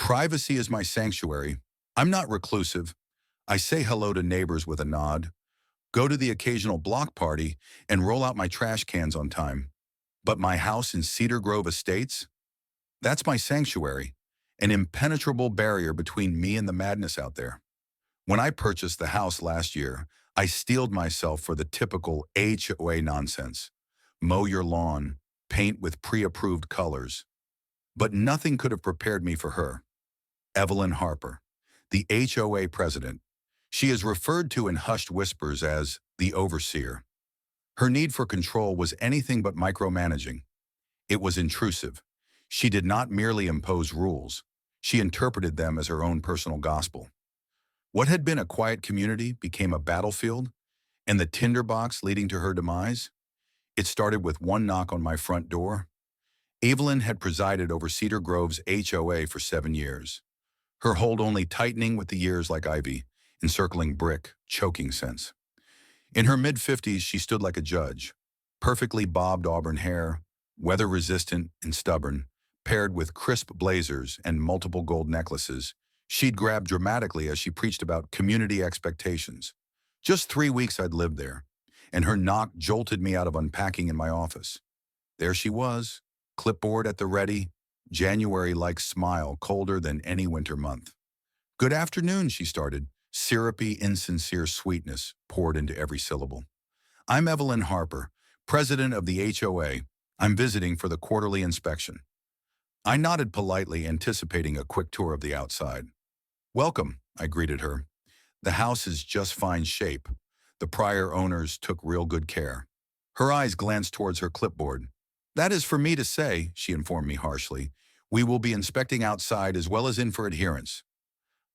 Privacy is my sanctuary. I'm not reclusive. I say hello to neighbors with a nod, go to the occasional block party, and roll out my trash cans on time. But my house in Cedar Grove Estates? That's my sanctuary, an impenetrable barrier between me and the madness out there. When I purchased the house last year, I steeled myself for the typical HOA nonsense. Mow your lawn, paint with pre-approved colors. But nothing could have prepared me for her. Evelyn Harper, the HOA president. She is referred to in hushed whispers as the overseer. Her need for control was anything but micromanaging. It was intrusive. She did not merely impose rules. She interpreted them as her own personal gospel. What had been a quiet community became a battlefield, and the tinderbox leading to her demise? It started with one knock on my front door. Evelyn had presided over Cedar Grove's HOA for 7 years, her hold only tightening with the years like ivy, encircling brick, choking sense. In her mid-50s, she stood like a judge, perfectly bobbed auburn hair, weather-resistant and stubborn, paired with crisp blazers and multiple gold necklaces. She'd grab dramatically as she preached about community expectations. Just 3 weeks I'd lived there, and her knock jolted me out of unpacking in my office. There she was, clipboard at the ready, January-like smile colder than any winter month. "Good afternoon," she started, syrupy, insincere sweetness poured into every syllable. "I'm Evelyn Harper, president of the HOA. I'm visiting for the quarterly inspection." I nodded politely, anticipating a quick tour of the outside. "Welcome," I greeted her. "The house is just fine shape. The prior owners took real good care." Her eyes glanced towards her clipboard. "That is for me to say," she informed me harshly. "We will be inspecting outside as well as in for adherence."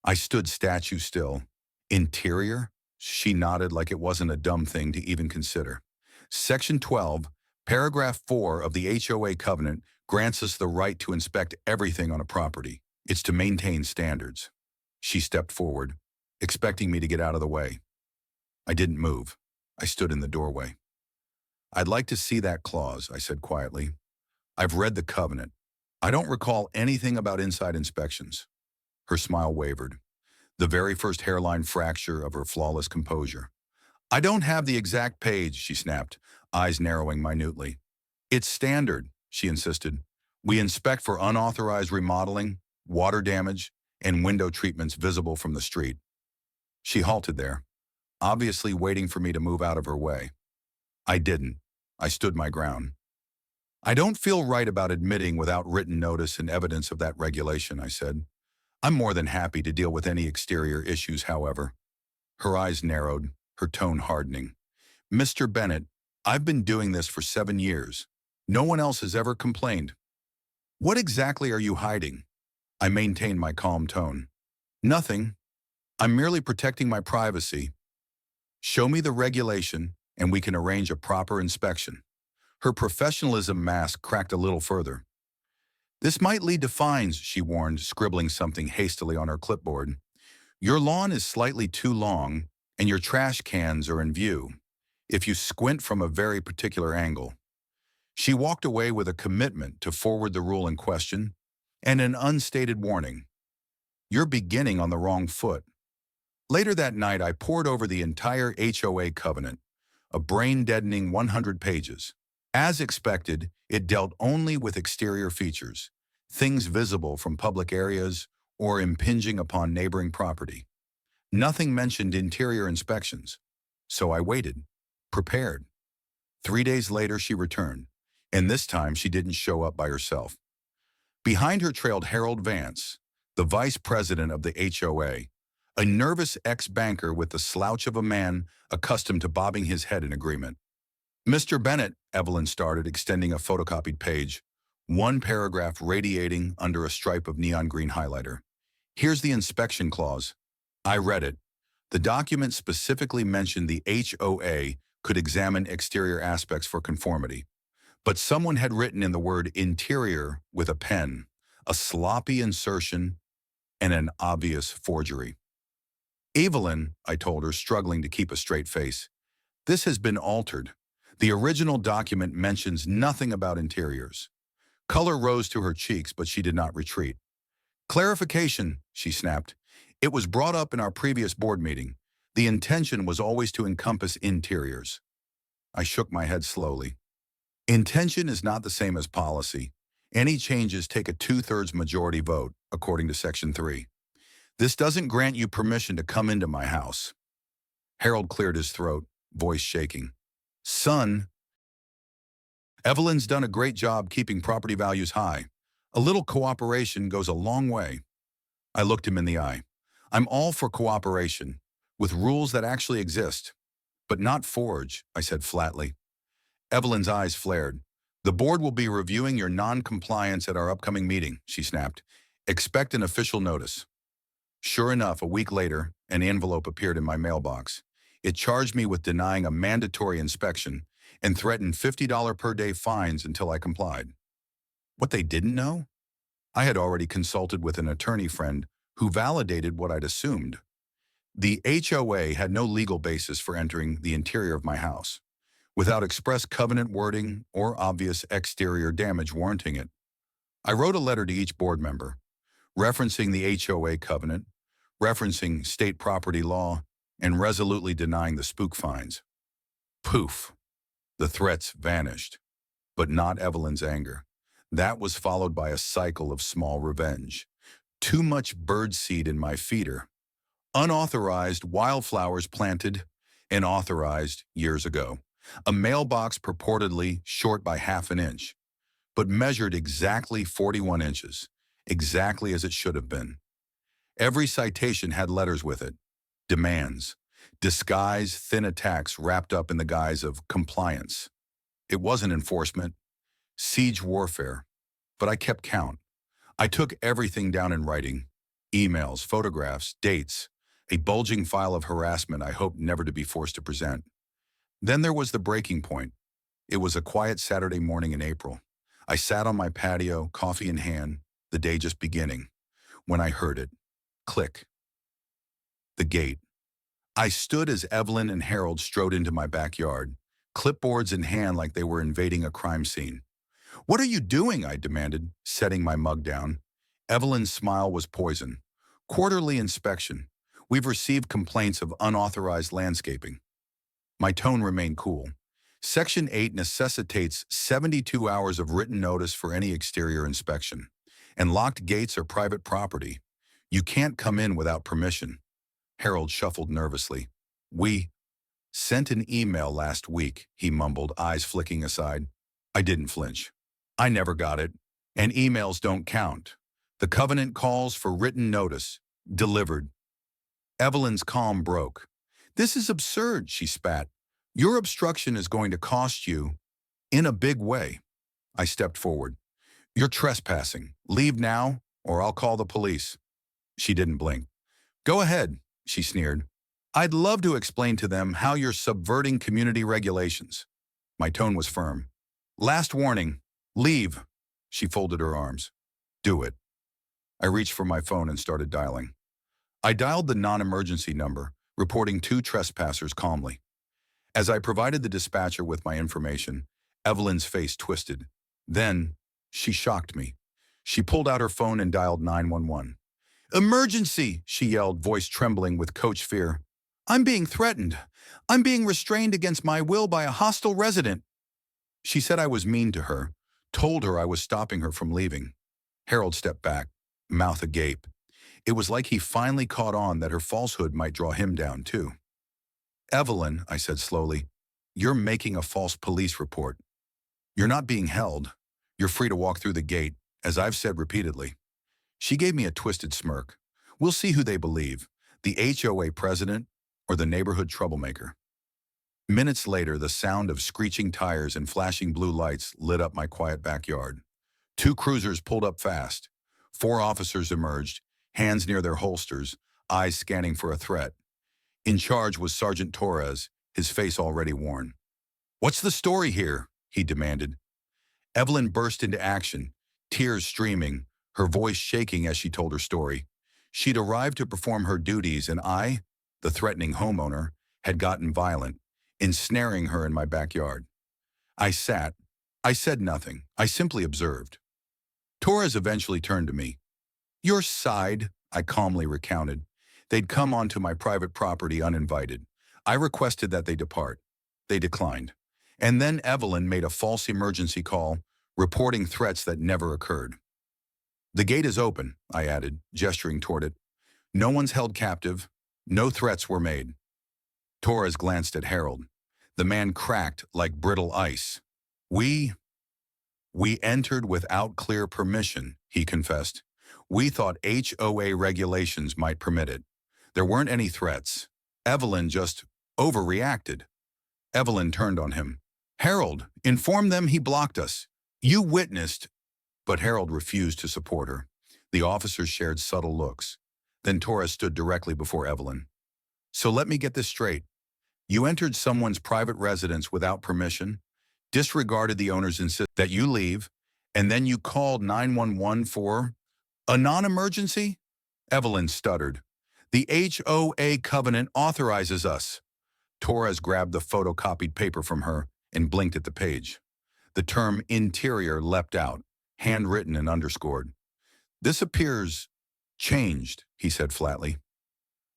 I stood statue still. "Interior?" She nodded like it wasn't a dumb thing to even consider. "Section 12, paragraph 4 of the HOA covenant grants us the right to inspect everything on a property. It's to maintain standards." She stepped forward, expecting me to get out of the way. I didn't move. I stood in the doorway. "I'd like to see that clause," I said quietly. "I've read the covenant. I don't recall anything about inside inspections." Her smile wavered, the very first hairline fracture of her flawless composure. "I don't have the exact page," she snapped, eyes narrowing minutely. "It's standard," she insisted. "We inspect for unauthorized remodeling, water damage, and window treatments visible from the street." She halted there, obviously waiting for me to move out of her way. I didn't. I stood my ground. "I don't feel right about admitting without written notice and evidence of that regulation," I said. "I'm more than happy to deal with any exterior issues, however." Her eyes narrowed, her tone hardening. "Mr. Bennett, I've been doing this for 7 years. No one else has ever complained." "What exactly are you hiding?" I maintained my calm tone. "Nothing. I'm merely protecting my privacy. Show me the regulation, and we can arrange a proper inspection." Her professionalism mask cracked a little further. "This might lead to fines," she warned, scribbling something hastily on her clipboard. "Your lawn is slightly too long, and your trash cans are in view, if you squint from a very particular angle." She walked away with a commitment to forward the rule in question and an unstated warning. "You're beginning on the wrong foot." Later that night, I pored over the entire HOA covenant, a brain-deadening 100 pages. As expected, it dealt only with exterior features, things visible from public areas or impinging upon neighboring property. Nothing mentioned interior inspections. So I waited, prepared. 3 days later, she returned, and this time she didn't show up by herself. Behind her trailed Harold Vance, the vice president of the HOA, a nervous ex-banker with the slouch of a man accustomed to bobbing his head in agreement. "Mr. Bennett," Evelyn started, extending a photocopied page, one paragraph radiating under a stripe of neon green highlighter. "Here's the inspection clause." I read it. The document specifically mentioned the HOA could examine exterior aspects for conformity. But someone had written in the word interior with a pen, a sloppy insertion, and an obvious forgery. "Evelyn," I told her, struggling to keep a straight face, "this has been altered. The original document mentions nothing about interiors." Color rose to her cheeks, but she did not retreat. Clarification, she snapped. It was brought up in our previous board meeting. The intention was always to encompass interiors. I shook my head slowly. Intention is not the same as policy. Any changes take a 2/3 majority vote, according to Section 3. This doesn't grant you permission to come into my house. Harold cleared his throat, voice shaking. Son, Evelyn's done a great job keeping property values high. A little cooperation goes a long way. I looked him in the eye. I'm all for cooperation, with rules that actually exist. But not forge, I said flatly. Evelyn's eyes flared. The board will be reviewing your non-compliance at our upcoming meeting, she snapped. Expect an official notice. Sure enough, a week later, an envelope appeared in my mailbox. It charged me with denying a mandatory inspection and threatened $50 per day fines until I complied. What they didn't know? I had already consulted with an attorney friend who validated what I'd assumed. The HOA had no legal basis for entering the interior of my house, without express covenant wording or obvious exterior damage warranting it. I wrote a letter to each board member, referencing the HOA covenant, referencing state property law, and resolutely denying the spook fines. Poof! The threats vanished, but not Evelyn's anger. That was followed by a cycle of small revenge. Too much birdseed in my feeder. Unauthorized wildflowers planted and authorized years ago. A mailbox purportedly short by half an inch, but measured exactly 41 inches, exactly as it should have been. Every citation had letters with it. Demands. Disguised thin attacks wrapped up in the guise of compliance. It wasn't enforcement. Siege warfare. But I kept count. I took everything down in writing. Emails, photographs, dates. A bulging file of harassment I hoped never to be forced to present. Then there was the breaking point. It was a quiet Saturday morning in April. I sat on my patio, coffee in hand, the day just beginning, when I heard it. Click. The gate. I stood as Evelyn and Harold strode into my backyard, clipboards in hand like they were invading a crime scene. What are you doing? I demanded, setting my mug down. Evelyn's smile was poison. Quarterly inspection. We've received complaints of unauthorized landscaping. My tone remained cool. Section 8 necessitates 72 hours of written notice for any exterior inspection, and locked gates are private property. You can't come in without permission. Harold shuffled nervously. We sent an email last week, he mumbled, eyes flicking aside. I didn't flinch. I never got it, and emails don't count. The covenant calls for written notice. Delivered. Evelyn's calm broke. This is absurd, she spat. Your obstruction is going to cost you in a big way. I stepped forward. You're trespassing. Leave now, or I'll call the police. She didn't blink. Go ahead, she sneered. I'd love to explain to them how you're subverting community regulations. My tone was firm. Last warning. Leave. She folded her arms. Do it. I reached for my phone and started dialing. I dialed the non-emergency number, reporting 2 trespassers calmly. As I provided the dispatcher with my information, Evelyn's face twisted. Then, she shocked me. She pulled out her phone and dialed 911. Emergency, she yelled, voice trembling with coach fear. I'm being threatened. I'm being restrained against my will by a hostile resident. She said I was mean to her, told her I was stopping her from leaving. Harold stepped back, mouth agape. It was like he finally caught on that her falsehood might draw him down too. Evelyn, I said slowly, you're making a false police report. You're not being held. You're free to walk through the gate, as I've said repeatedly. She gave me a twisted smirk. We'll see who they believe, the HOA president or the neighborhood troublemaker. Minutes later, the sound of screeching tires and flashing blue lights lit up my quiet backyard. 2 cruisers pulled up fast. 4 officers emerged, hands near their holsters, eyes scanning for a threat. In charge was Sergeant Torres, his face already worn. What's the story here? He demanded. Evelyn burst into action, tears streaming, her voice shaking as she told her story. She'd arrived to perform her duties and I, the threatening homeowner, had gotten violent, ensnaring her in my backyard. I sat. I said nothing. I simply observed. Torres eventually turned to me. Your side, I calmly recounted. They'd come onto my private property uninvited. I requested that they depart. They declined. And then Evelyn made a false emergency call, reporting threats that never occurred. The gate is open, I added, gesturing toward it. No one's held captive. No threats were made. Torres glanced at Harold. The man cracked like brittle ice. We entered without clear permission, he confessed. We thought HOA regulations might permit it. There weren't any threats. Evelyn just overreacted. Evelyn turned on him. Harold, inform them he blocked us. You witnessed. But Harold refused to support her. The officers shared subtle looks. Then Torres stood directly before Evelyn. So let me get this straight. You entered someone's private residence without permission, disregarded the owner's insistence that you leave, and then you called 911 for a non-emergency? Evelyn stuttered. The HOA covenant authorizes us. Torres grabbed the photocopied paper from her and blinked at the page. The term interior leapt out, handwritten and underscored. This appears changed, he said flatly.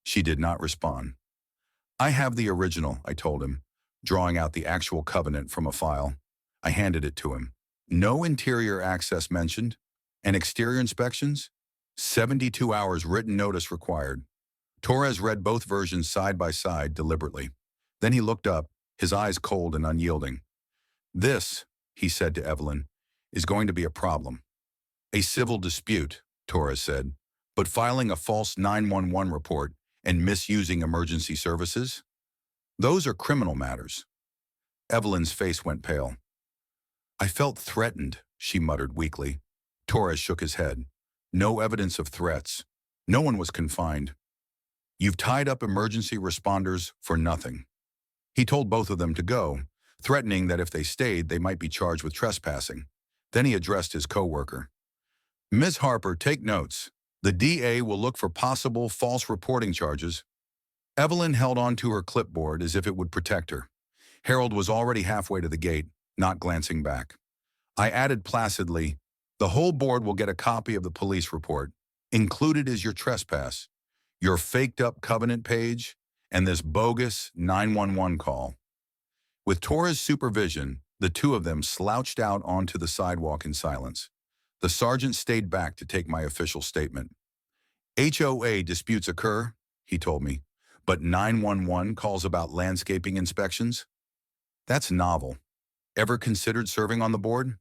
She did not respond. I have the original, I told him, drawing out the actual covenant from a file. I handed it to him. No interior access mentioned, and exterior inspections? 72 hours written notice required. Torres read both versions side by side deliberately. Then he looked up, his eyes cold and unyielding. This, he said to Evelyn, is going to be a problem. A civil dispute, Torres said, but filing a false 911 report and misusing emergency services? Those are criminal matters. Evelyn's face went pale. I felt threatened, she muttered weakly. Torres shook his head. No evidence of threats. No one was confined. You've tied up emergency responders for nothing. He told both of them to go, threatening that if they stayed, they might be charged with trespassing. Then he addressed his co-worker. Ms. Harper, take notes. The DA will look for possible false reporting charges. Evelyn held on to her clipboard as if it would protect her. Harold was already halfway to the gate, not glancing back. I added placidly, the whole board will get a copy of the police report. Included is your trespass, your faked-up covenant page, and this bogus 911 call. With Torres' supervision, the two of them slouched out onto the sidewalk in silence. The sergeant stayed back to take my official statement. HOA disputes occur, he told me, but 911 calls about landscaping inspections? That's novel. Ever considered serving on the board?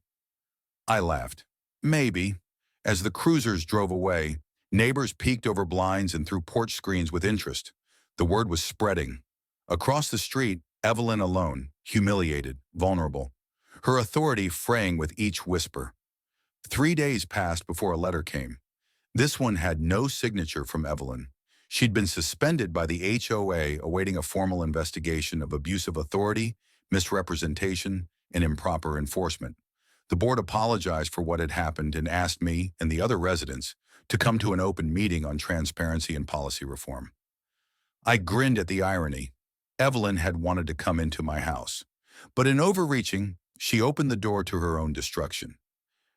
I laughed. Maybe. As the cruisers drove away, neighbors peeked over blinds and through porch screens with interest. The word was spreading. Across the street, Evelyn alone, humiliated, vulnerable, her authority fraying with each whisper. 3 days passed before a letter came. This one had no signature from Evelyn. She'd been suspended by the HOA awaiting a formal investigation of abuse of authority, misrepresentation, and improper enforcement. The board apologized for what had happened and asked me and the other residents to come to an open meeting on transparency and policy reform. I grinned at the irony. Evelyn had wanted to come into my house, but in overreaching, she opened the door to her own destruction.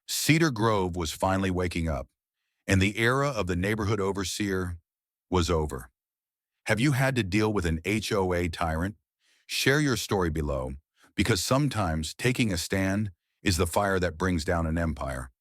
Cedar Grove was finally waking up, and the era of the neighborhood overseer was over. Have you had to deal with an HOA tyrant? Share your story below, because sometimes taking a stand is the fire that brings down an empire.